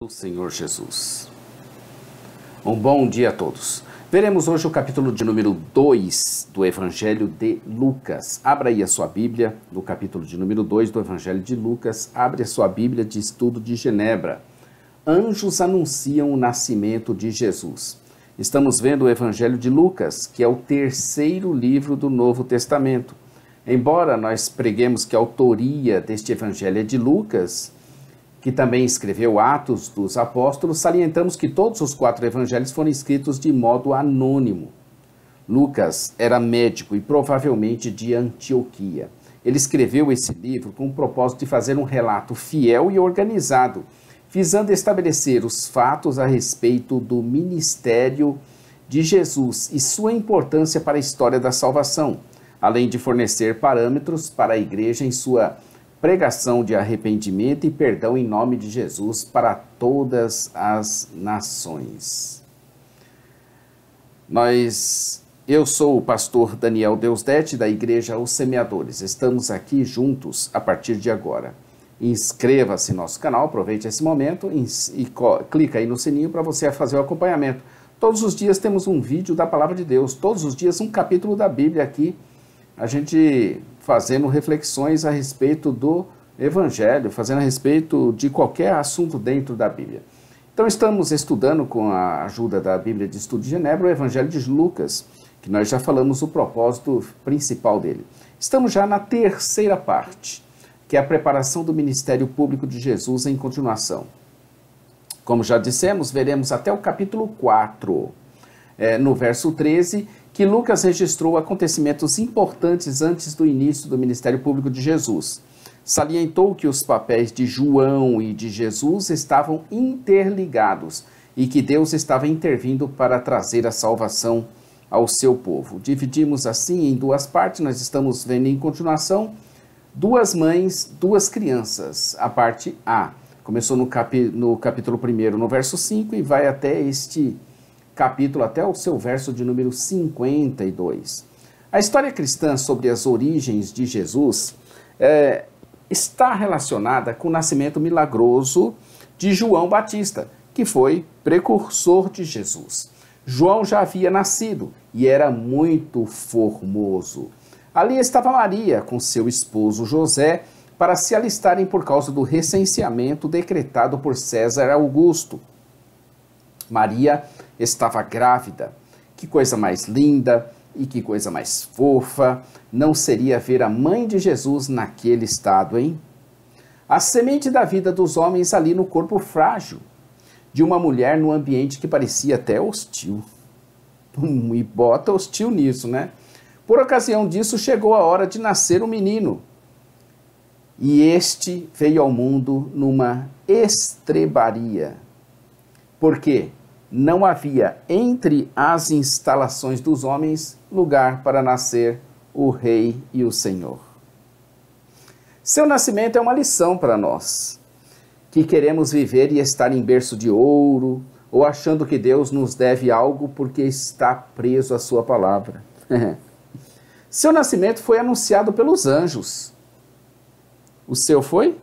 do Senhor Jesus. Um bom dia a todos. Veremos hoje o capítulo de número 2 do Evangelho de Lucas. Abra aí a sua Bíblia, no capítulo de número 2 do Evangelho de Lucas. Abre a sua Bíblia de Estudo de Genebra. Anjos anunciam o nascimento de Jesus. Estamos vendo o Evangelho de Lucas, que é o terceiro livro do Novo Testamento. Embora nós preguemos que a autoria deste Evangelho é de Lucas, que também escreveu Atos dos Apóstolos, salientamos que todos os 4 evangelhos foram escritos de modo anônimo. Lucas era médico e provavelmente de Antioquia. Ele escreveu esse livro com o propósito de fazer um relato fiel e organizado, visando estabelecer os fatos a respeito do ministério de Jesus e sua importância para a história da salvação, além de fornecer parâmetros para a igreja em sua pregação de arrependimento e perdão em nome de Jesus para todas as nações. Eu ssou o pastor Daniel Deusdete, da Igreja Os Semeadores. Estamos aqui juntos a partir de agora. Inscreva-se no nosso canal, aproveite esse momento e clica aí no sininho para você fazer o acompanhamento. Todos os dias temos um vídeo da Palavra de Deus, todos os dias um capítulo da Bíblia aqui, a gente fazendo reflexões a respeito do Evangelho, fazendo a respeito de qualquer assunto dentro da Bíblia. Então estamos estudando com a ajuda da Bíblia de Estudo de Genebra o Evangelho de Lucas, que nós já falamos o propósito principal dele. Estamos já na terceira parte, que é a preparação do ministério público de Jesus em continuação. Como já dissemos, veremos até o capítulo 4, no verso 13, que Lucas registrou acontecimentos importantes antes do início do ministério público de Jesus. Salientou que os papéis de João e de Jesus estavam interligados e que Deus estava intervindo para trazer a salvação ao seu povo. Dividimos assim em 2 partes, nós estamos vendo em continuação 2 mães, 2 crianças, a parte A. Começou no capítulo 1, no verso 5, e vai até este capítulo, até o seu verso de número 52. A história cristã sobre as origens de Jesus está relacionada com o nascimento milagroso de João Batista, que foi precursor de Jesus. João já havia nascido e era muito formoso. Ali estava Maria com seu esposo José para se alistarem por causa do recenseamento decretado por César Augusto. Maria estava grávida. Que coisa mais linda e que coisa mais fofa não seria ver a mãe de Jesus naquele estado, hein? A semente da vida dos homens ali no corpo frágil de uma mulher num ambiente que parecia até hostil. E bota hostil nisso, né? Por ocasião disso, chegou a hora de nascer um menino. E este veio ao mundo numa estrebaria. Por quê? Não havia entre as instalações dos homens lugar para nascer o Rei e o Senhor. Seu nascimento é uma lição para nós, que queremos viver e estar em berço de ouro, ou achando que Deus nos deve algo porque está preso à sua palavra. Seu nascimento foi anunciado pelos anjos. O seu foi?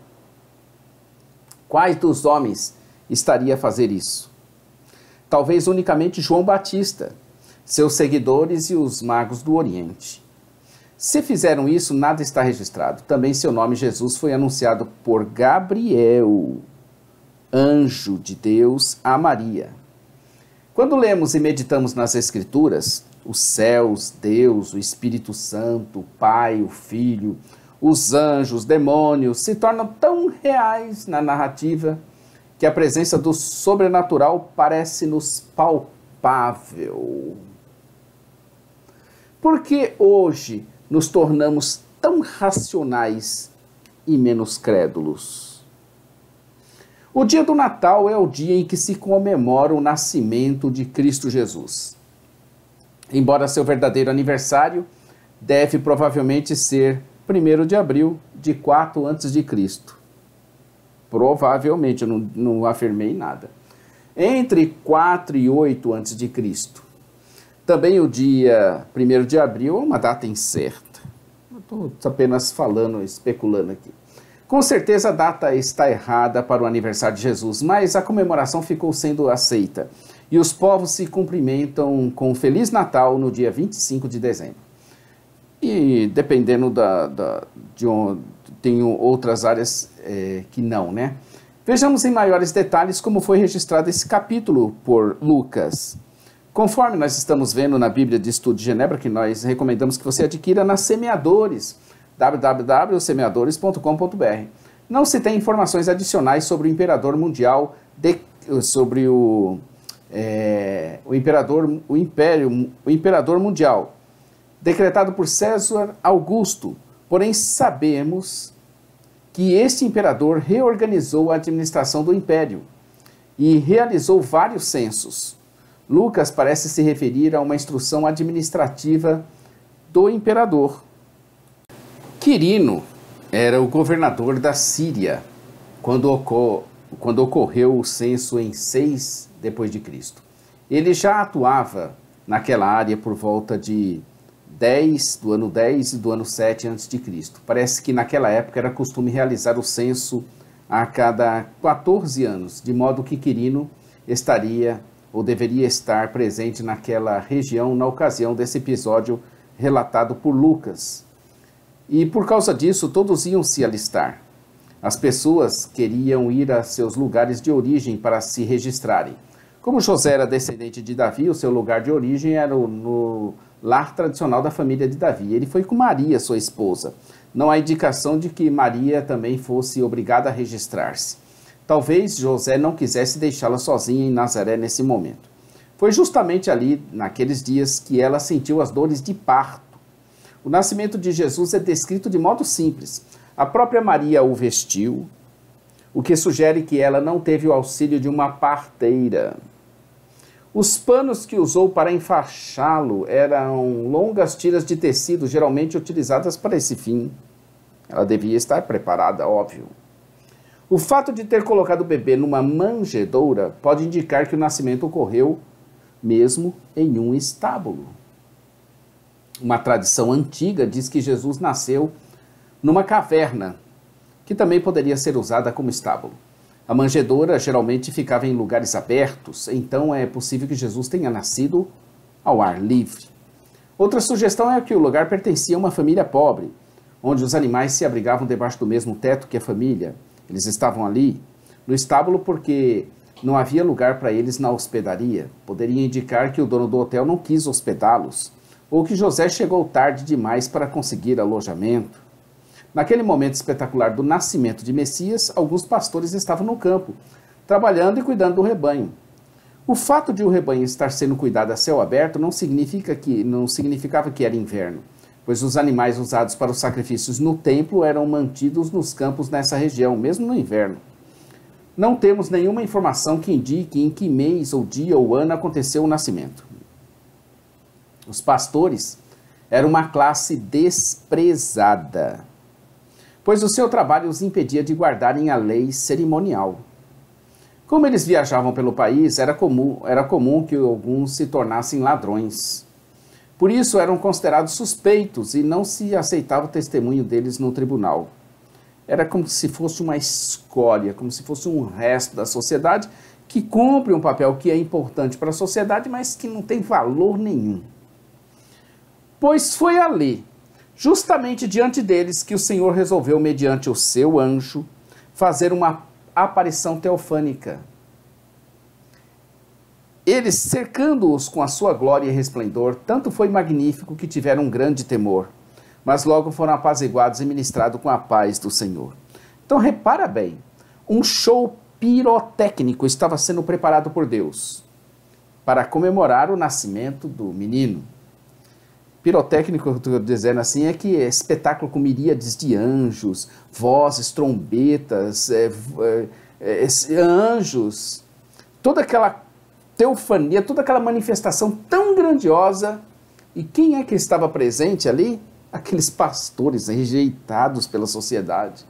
Quais dos homens estaria a fazer isso? Talvez unicamente João Batista, seus seguidores e os magos do Oriente. Se fizeram isso, nada está registrado. Também seu nome Jesus foi anunciado por Gabriel, anjo de Deus, a Maria. Quando lemos e meditamos nas Escrituras, os céus, Deus, o Espírito Santo, o Pai, o Filho, os anjos, os demônios, se tornam tão reais na narrativa que a presença do sobrenatural parece-nos palpável. Por que hoje nos tornamos tão racionais e menos crédulos? O dia do Natal é o dia em que se comemora o nascimento de Cristo Jesus. Embora seu verdadeiro aniversário deve provavelmente ser 1º de abril de 4 a.C., provavelmente, eu não afirmei nada. Entre 4 e 8 a.C. Também o dia 1º de abril é uma data incerta. Eu estou apenas falando, especulando aqui. Com certeza a data está errada para o aniversário de Jesus, mas a comemoração ficou sendo aceita. E os povos se cumprimentam com Feliz Natal no dia 25 de dezembro. E dependendo de onde, tem outras áreas que não, né? Vejamos em maiores detalhes como foi registrado esse capítulo por Lucas. Conforme nós estamos vendo na Bíblia de Estudo de Genebra, que nós recomendamos que você adquira na Semeadores, www.semeadores.com.br. Não se tem informações adicionais sobre o imperador mundial, sobre o imperador mundial, decretado por César Augusto. Porém, sabemos que este imperador reorganizou a administração do império e realizou vários censos. Lucas parece se referir a uma instrução administrativa do imperador. Quirino era o governador da Síria quando ocorreu o censo em 6 d.C. Ele já atuava naquela área por volta do ano 10 e do ano 7 a.C. Parece que naquela época era costume realizar o censo a cada 14 anos, de modo que Quirino estaria ou deveria estar presente naquela região na ocasião desse episódio relatado por Lucas. E por causa disso, todos iam se alistar. As pessoas queriam ir a seus lugares de origem para se registrarem. Como José era descendente de Davi, o seu lugar de origem era no lar tradicional da família de Davi. Ele foi com Maria, sua esposa. Não há indicação de que Maria também fosse obrigada a registrar-se. Talvez José não quisesse deixá-la sozinha em Nazaré nesse momento. Foi justamente ali, naqueles dias, que ela sentiu as dores de parto. O nascimento de Jesus é descrito de modo simples. A própria Maria o vestiu, o que sugere que ela não teve o auxílio de uma parteira. Os panos que usou para enfaixá-lo eram longas tiras de tecido, geralmente utilizadas para esse fim. Ela devia estar preparada, óbvio. O fato de ter colocado o bebê numa manjedoura pode indicar que o nascimento ocorreu mesmo em um estábulo. Uma tradição antiga diz que Jesus nasceu numa caverna, que também poderia ser usada como estábulo. A manjedoura geralmente ficava em lugares abertos, então é possível que Jesus tenha nascido ao ar livre. Outra sugestão é que o lugar pertencia a uma família pobre, onde os animais se abrigavam debaixo do mesmo teto que a família. Eles estavam ali no estábulo porque não havia lugar para eles na hospedaria. Poderia indicar que o dono do hotel não quis hospedá-los, ou que José chegou tarde demais para conseguir alojamento. Naquele momento espetacular do nascimento de Messias, alguns pastores estavam no campo, trabalhando e cuidando do rebanho. O fato de o rebanho estar sendo cuidado a céu aberto não significava que era inverno, pois os animais usados para os sacrifícios no templo eram mantidos nos campos nessa região, mesmo no inverno. Não temos nenhuma informação que indique em que mês ou dia ou ano aconteceu o nascimento. Os pastores eram uma classe desprezada, pois o seu trabalho os impedia de guardarem a lei cerimonial. Como eles viajavam pelo país, era comum que alguns se tornassem ladrões. Por isso eram considerados suspeitos e não se aceitava o testemunho deles no tribunal. Era como se fosse uma escória, como se fosse um resto da sociedade que cumpre um papel que é importante para a sociedade, mas que não tem valor nenhum. Pois foi ali, justamente diante deles, que o Senhor resolveu, mediante o seu anjo, fazer uma aparição teofânica. Eles, cercando-os com a sua glória e resplendor, tanto foi magnífico que tiveram um grande temor, mas logo foram apaziguados e ministrados com a paz do Senhor. Então repara bem, um show pirotécnico estava sendo preparado por Deus para comemorar o nascimento do menino. Pirotécnico, eu estou dizendo assim, é que é espetáculo com miríades de anjos, vozes, trombetas, anjos, toda aquela teofania, toda aquela manifestação tão grandiosa. E quem é que estava presente ali? Aqueles pastores rejeitados pela sociedade.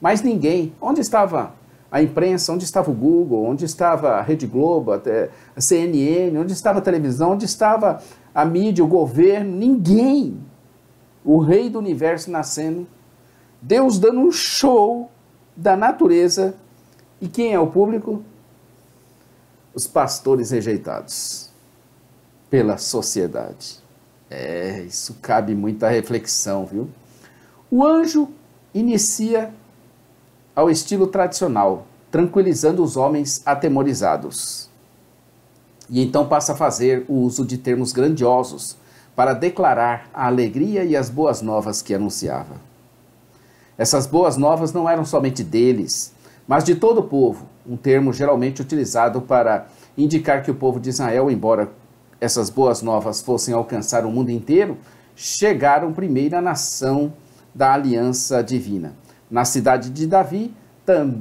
Mas ninguém. Onde estava a imprensa? Onde estava o Google? Onde estava a Rede Globo, a CNN? Onde estava a televisão? Onde estava a mídia, o governo? Ninguém. O rei do universo nascendo Deus dando um show da natureza. E quem é o público? Os pastores rejeitados pela sociedade. Isso cabe muita reflexão, viu? O anjo inicia ao estilo tradicional, tranquilizando os homens atemorizados. E então passa a fazer o uso de termos grandiosos para declarar a alegria e as boas novas que anunciava. Essas boas novas não eram somente deles, mas de todo o povo, um termo geralmente utilizado para indicar que o povo de Israel, embora essas boas novas fossem alcançar o mundo inteiro, chegaram primeiro à nação da aliança divina. Na cidade de Davi,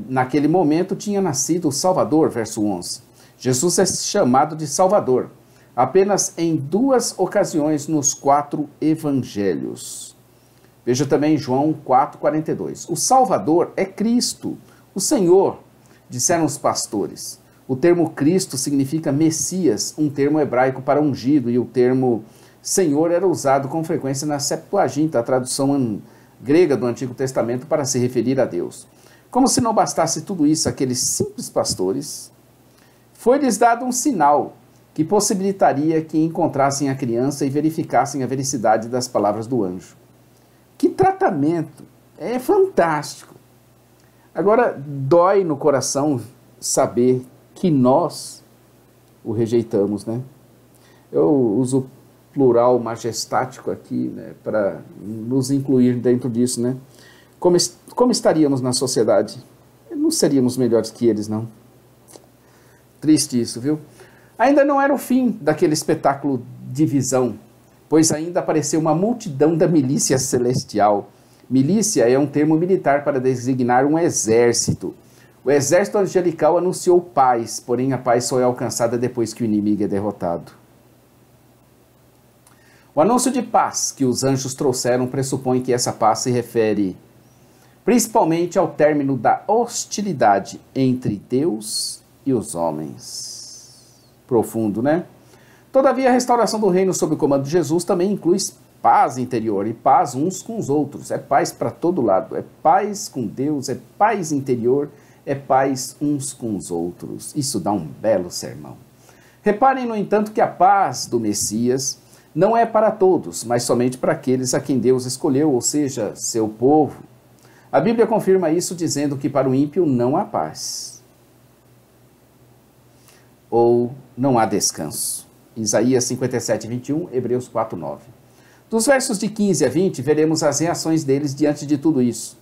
naquele momento, tinha nascido o Salvador, verso 11. Jesus é chamado de Salvador, apenas em 2 ocasiões nos 4 evangelhos. Veja também João 4,42. O Salvador é Cristo, o Senhor, disseram os pastores. O termo Cristo significa Messias, um termo hebraico para ungido, e o termo Senhor era usado com frequência na Septuaginta, a tradução grega do Antigo Testamento, para se referir a Deus. Como se não bastasse tudo isso, aqueles simples pastores, foi-lhes dado um sinal que possibilitaria que encontrassem a criança e verificassem a veracidade das palavras do anjo. Que tratamento! É fantástico! Agora, dói no coração saber que nós o rejeitamos, né? Eu uso plural majestático aqui, né, para nos incluir dentro disso, né? Como estaríamos na sociedade? Não seríamos melhores que eles, não. Triste isso, viu? Ainda não era o fim daquele espetáculo de visão, pois ainda apareceu uma multidão da milícia celestial. Milícia é um termo militar para designar um exército. O exército angelical anunciou paz, porém a paz só é alcançada depois que o inimigo é derrotado. O anúncio de paz que os anjos trouxeram pressupõe que essa paz se refere principalmente ao término da hostilidade entre Deus e os homens. Profundo, né? Todavia, a restauração do reino sob o comando de Jesus também inclui paz interior e paz uns com os outros. É paz para todo lado. É paz com Deus, é paz interior, é paz uns com os outros. Isso dá um belo sermão. Reparem, no entanto, que a paz do Messias não é para todos, mas somente para aqueles a quem Deus escolheu, ou seja, seu povo. A Bíblia confirma isso dizendo que para o ímpio não há paz. Ou não há descanso. Isaías 57, 21, Hebreus 4, 9. Dos versos de 15 a 20, veremos as reações deles diante de tudo isso.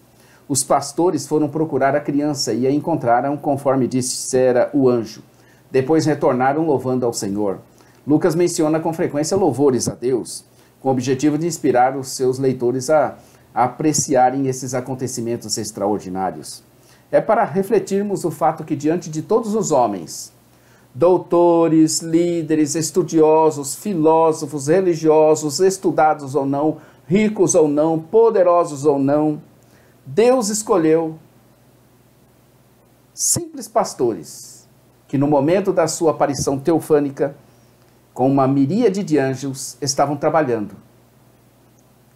Os pastores foram procurar a criança e a encontraram conforme dissera o anjo. Depois retornaram louvando ao Senhor. Lucas menciona com frequência louvores a Deus, com o objetivo de inspirar os seus leitores a apreciarem esses acontecimentos extraordinários. É para refletirmos o fato que diante de todos os homens, doutores, líderes, estudiosos, filósofos, religiosos, estudados ou não, ricos ou não, poderosos ou não, Deus escolheu simples pastores que no momento da sua aparição teofânica, com uma miríade de anjos, estavam trabalhando,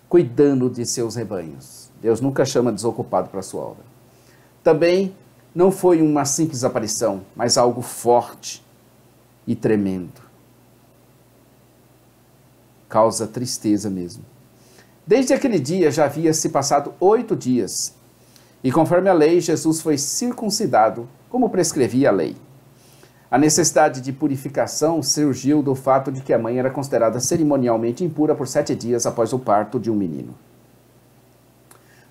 cuidando de seus rebanhos. Deus nunca chama desocupado para a sua obra. Também não foi uma simples aparição, mas algo forte e tremendo. Causa tristeza mesmo. Desde aquele dia já havia se passado 8 dias, e conforme a lei, Jesus foi circuncidado, como prescrevia a lei. A necessidade de purificação surgiu do fato de que a mãe era considerada cerimonialmente impura por 7 dias após o parto de um menino.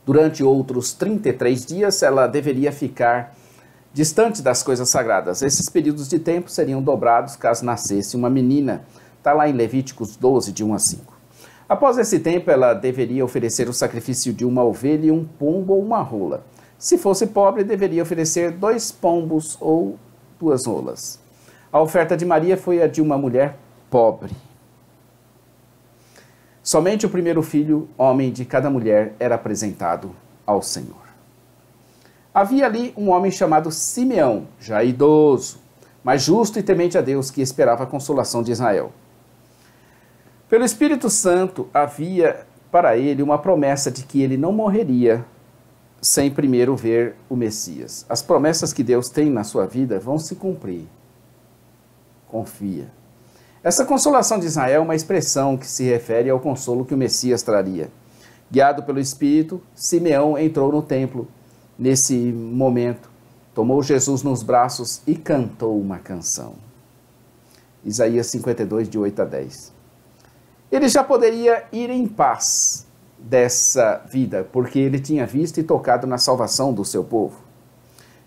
Durante outros 33 dias, ela deveria ficar distante das coisas sagradas. Esses períodos de tempo seriam dobrados caso nascesse uma menina. Está lá em Levíticos 12, de 1 a 5. Após esse tempo, ela deveria oferecer o sacrifício de uma ovelha e um pombo ou uma rola. Se fosse pobre, deveria oferecer 2 pombos ou 2 rolas. A oferta de Maria foi a de uma mulher pobre. Somente o primeiro filho, homem de cada mulher, era apresentado ao Senhor. Havia ali um homem chamado Simeão, já idoso, mas justo e temente a Deus, que esperava a consolação de Israel. Pelo Espírito Santo havia para ele uma promessa de que ele não morreria sem primeiro ver o Messias. As promessas que Deus tem na sua vida vão se cumprir. Confia. Essa consolação de Israel é uma expressão que se refere ao consolo que o Messias traria. Guiado pelo Espírito, Simeão entrou no templo nesse momento, tomou Jesus nos braços e cantou uma canção. Isaías 52, de 8 a 10. Ele já poderia ir em paz dessa vida, porque ele tinha visto e tocado na salvação do seu povo.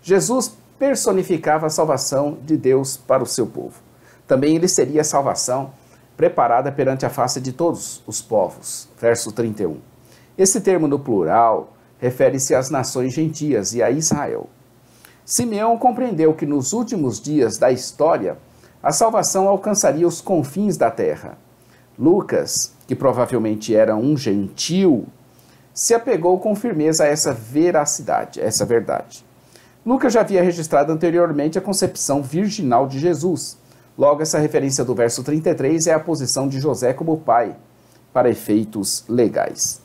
Jesus personificava a salvação de Deus para o seu povo. Também ele seria a salvação preparada perante a face de todos os povos. Verso 31. Esse termo no plural refere-se às nações gentias e a Israel. Simeão compreendeu que nos últimos dias da história, a salvação alcançaria os confins da terra. Lucas, que provavelmente era um gentil, se apegou com firmeza a essa veracidade, a essa verdade. Lucas já havia registrado anteriormente a concepção virginal de Jesus. Logo, essa referência do verso 33 é a posição de José como pai, para efeitos legais.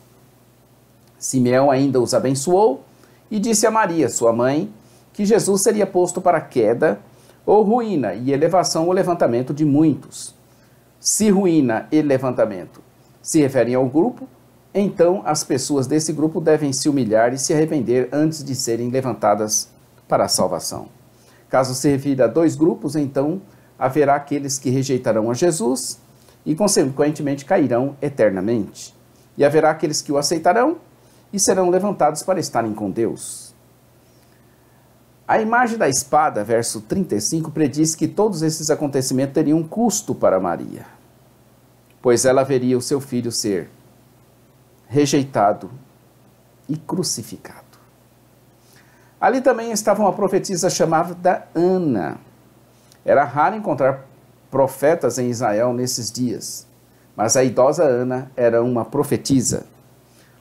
Simeão ainda os abençoou e disse a Maria, sua mãe, que Jesus seria posto para queda ou ruína e elevação ou levantamento de muitos. Se ruína e levantamento se referem ao grupo, então as pessoas desse grupo devem se humilhar e se arrepender antes de serem levantadas para a salvação. Caso se refira a dois grupos, então haverá aqueles que rejeitarão a Jesus e, consequentemente, cairão eternamente. E haverá aqueles que o aceitarão e serão levantados para estarem com Deus. A imagem da espada, verso 35, prediz que todos esses acontecimentos teriam um custo para Maria, pois ela veria o seu filho ser rejeitado e crucificado. Ali também estava uma profetisa chamada Ana. Era raro encontrar profetas em Israel nesses dias, mas a idosa Ana era uma profetisa.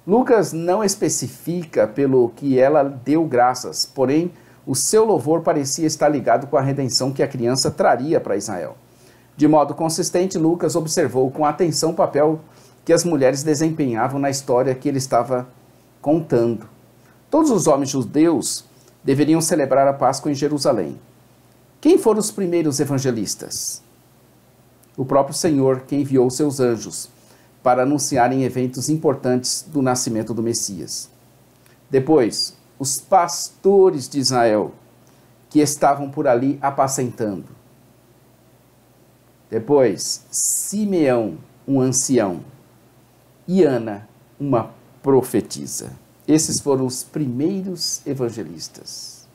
Lucas não especifica pelo que ela deu graças, porém o seu louvor parecia estar ligado com a redenção que a criança traria para Israel. De modo consistente, Lucas observou com atenção o papel que as mulheres desempenhavam na história que ele estava contando. Todos os homens judeus deveriam celebrar a Páscoa em Jerusalém. Quem foram os primeiros evangelistas? O próprio Senhor, que enviou seus anjos para anunciarem eventos importantes do nascimento do Messias. Depois, os pastores de Israel, que estavam por ali apacentando. Depois, Simeão, um ancião, e Ana, uma profetisa. Esses foram os primeiros evangelistas.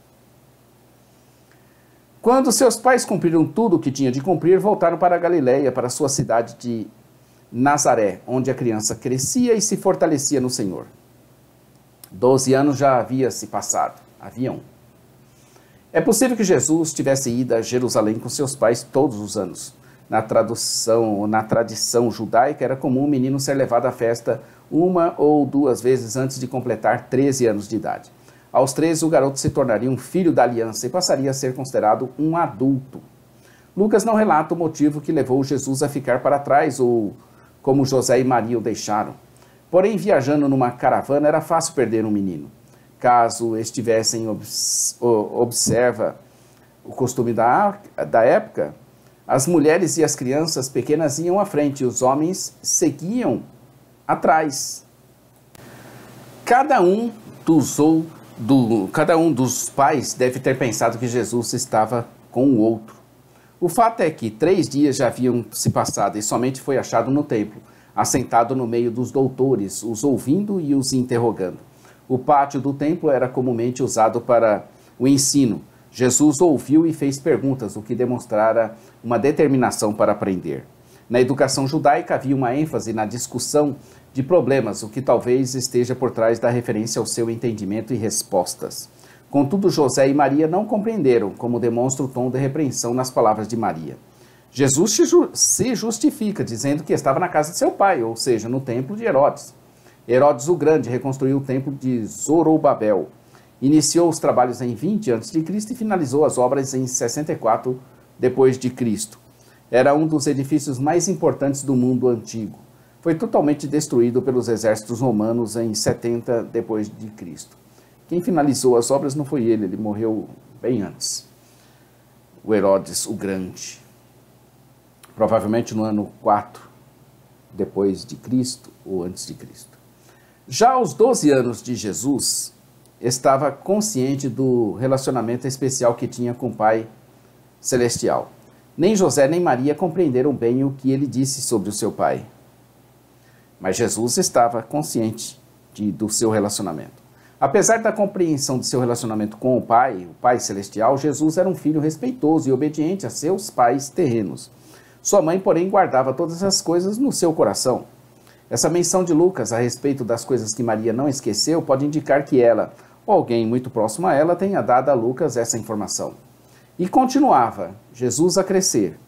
Quando seus pais cumpriram tudo o que tinha de cumprir, voltaram para a Galileia, para a sua cidade de Nazaré, onde a criança crescia e se fortalecia no Senhor. 12 anos já havia se passado. É possível que Jesus tivesse ido a Jerusalém com seus pais todos os anos. Na tradição judaica, era comum o menino ser levado à festa uma ou duas vezes antes de completar 13 anos de idade. Aos 13, o garoto se tornaria um filho da aliança e passaria a ser considerado um adulto. Lucas não relata o motivo que levou Jesus a ficar para trás ou como José e Maria o deixaram. Porém, viajando numa caravana, era fácil perder um menino. Caso estivessem observa o costume da época, as mulheres e as crianças pequenas iam à frente e os homens seguiam atrás. Cada um dos pais deve ter pensado que Jesus estava com o outro. O fato é que 3 dias já haviam se passado e somente foi achado no templo, assentado no meio dos doutores, os ouvindo e os interrogando. O pátio do templo era comumente usado para o ensino. Jesus ouviu e fez perguntas, o que demonstrara uma determinação para aprender. Na educação judaica havia uma ênfase na discussão de problemas, o que talvez esteja por trás da referência ao seu entendimento e respostas. Contudo, José e Maria não compreenderam, como demonstra o tom de repreensão nas palavras de Maria. Jesus se justifica, dizendo que estava na casa de seu pai, ou seja, no templo de Herodes. Herodes o Grande reconstruiu o templo de Zorobabel, iniciou os trabalhos em 20 a.C. e finalizou as obras em 64 d.C. Era um dos edifícios mais importantes do mundo antigo. Foi totalmente destruído pelos exércitos romanos em 70 d.C. Quem finalizou as obras não foi ele morreu bem antes. O Herodes o Grande, provavelmente no ano 4 depois de Cristo ou antes de Cristo. Já aos 12 anos de Jesus, estava consciente do relacionamento especial que tinha com o Pai Celestial. Nem José nem Maria compreenderam bem o que ele disse sobre o seu pai. Mas Jesus estava consciente do seu relacionamento. Apesar da compreensão de seu relacionamento com o Pai Celestial, Jesus era um filho respeitoso e obediente a seus pais terrenos. Sua mãe, porém, guardava todas as coisas no seu coração. Essa menção de Lucas a respeito das coisas que Maria não esqueceu pode indicar que ela, ou alguém muito próximo a ela, tenha dado a Lucas essa informação. E continuava Jesus a crescer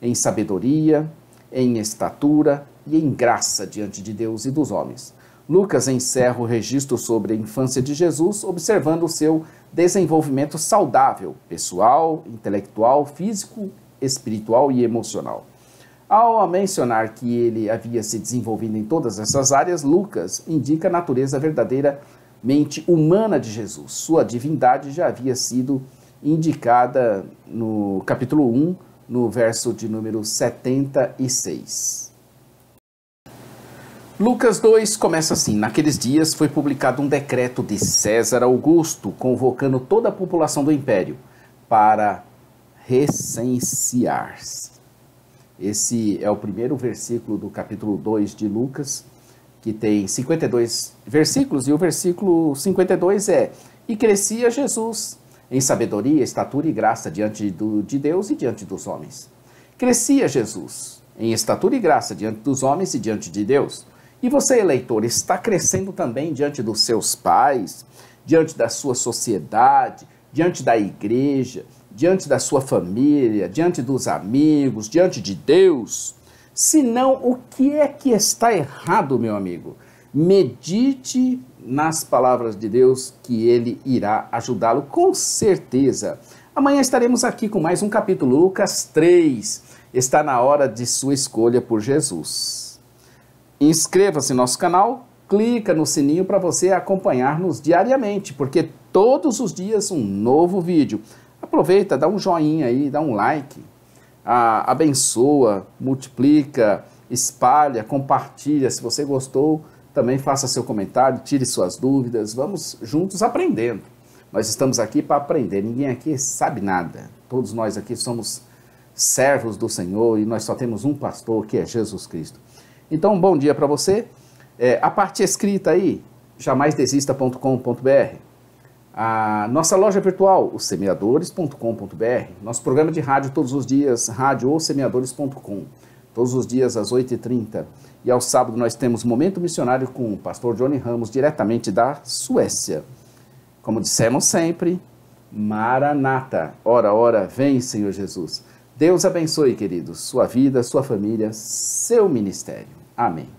em sabedoria, em estatura e em graça diante de Deus e dos homens. Lucas encerra o registro sobre a infância de Jesus, observando o seu desenvolvimento saudável, pessoal, intelectual, físico, espiritual e emocional. Ao mencionar que ele havia se desenvolvido em todas essas áreas, Lucas indica a natureza verdadeiramente humana de Jesus. Sua divindade já havia sido indicada no capítulo 1, no verso de número 76. Lucas 2 começa assim: naqueles dias foi publicado um decreto de César Augusto, convocando toda a população do império para recensear-se. Esse é o primeiro versículo do capítulo 2 de Lucas, que tem 52 versículos, e o versículo 52 é: e crescia Jesus em sabedoria, estatura e graça diante de Deus e diante dos homens. Crescia Jesus em estatura e graça diante dos homens e diante de Deus. E você, eleitor, está crescendo também diante dos seus pais, diante da sua sociedade, diante da igreja, diante da sua família, diante dos amigos, diante de Deus? Se não, o que é que está errado, meu amigo? Medite nas palavras de Deus, que ele irá ajudá-lo com certeza. Amanhã estaremos aqui com mais um capítulo, Lucas 3. Está na hora de sua escolha por Jesus. Inscreva-se no nosso canal, clica no sininho para você acompanhar-nos diariamente, porque todos os dias um novo vídeo. Aproveita, dá um joinha aí, dá um like, abençoa, multiplica, espalha, compartilha. Se você gostou, também faça seu comentário, tire suas dúvidas, vamos juntos aprendendo. Nós estamos aqui para aprender, ninguém aqui sabe nada. Todos nós aqui somos servos do Senhor e nós só temos um pastor, que é Jesus Cristo. Então, um bom dia para você. A parte escrita aí, jamaisdesista.com.br. A nossa loja virtual, ossemeadores.com.br. Nosso programa de rádio todos os dias, radioossemeadores.com. Todos os dias às 8h30. E ao sábado nós temos Momento Missionário com o pastor Johnny Ramos, diretamente da Suécia. Como dissemos sempre, Maranata. Ora, ora, vem, Senhor Jesus. Deus abençoe, queridos, sua vida, sua família, seu ministério. Amém.